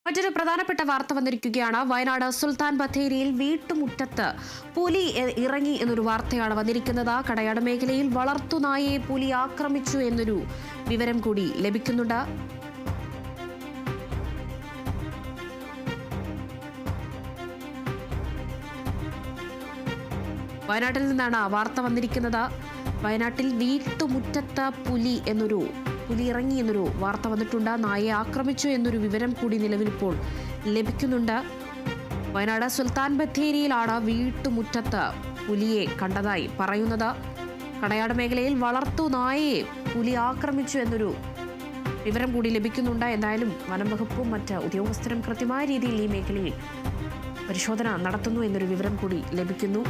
മറ്റൊരു പ്രധാനപ്പെട്ട വാർത്ത വന്നിരിക്കുകയാണ്. വയനാട് സുൽത്താൻ ബത്തേരിയിൽ വീട്ടുമുറ്റത്ത് പുലി ഇറങ്ങി എന്നൊരു വാർത്തയാണ് വന്നിരിക്കുന്നത്. കടയാട് മേഖലയിൽ വളർത്തുനായയെ പുലി ആക്രമിച്ചു എന്നൊരു വിവരം കൂടി ലഭിക്കുന്നുണ്ട്. വയനാട്ടിൽ നിന്നാണ് വാർത്ത വന്നിരിക്കുന്നത്. വയനാട്ടിൽ വീട്ടുമുറ്റത്ത് പുലി ഇറങ്ങി എന്നൊരു വാർത്ത വന്നിട്ടുണ്ട്. നായയെ ആക്രമിച്ചു എന്നൊരു വിവരം കൂടി നിലവിലിപ്പോൾ ലഭിക്കുന്നുണ്ട്. വയനാട് സുൽത്താൻ ബത്തേരിയിലാണ് വീട്ടുമുറ്റത്ത് പുലിയെ കണ്ടതായി പറയുന്നത്. കടയാട് മേഖലയിൽ വളർത്തു നായയെ പുലി ആക്രമിച്ചു എന്നൊരു വിവരം കൂടി ലഭിക്കുന്നുണ്ട്. എന്തായാലും വനം വകുപ്പും മറ്റ് ഉദ്യോഗസ്ഥരും കൃത്യമായ രീതിയിൽ ഈ മേഖലയിൽ പരിശോധന നടത്തുന്നു എന്നൊരു വിവരം കൂടി ലഭിക്കുന്നു.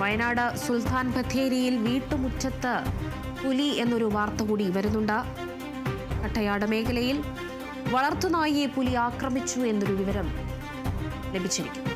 വയനാട് സുൽത്താൻ ബത്തേരിയിൽ വീട്ടുമുറ്റത്ത് പുലി എന്നൊരു വാർത്ത കൂടി വരുന്നുണ്ട്. കട്ടയാട് മേഖലയിൽ വളർത്തുനായയെ പുലി ആക്രമിച്ചു എന്നൊരു വിവരം ലഭിച്ചിരിക്കുന്നു.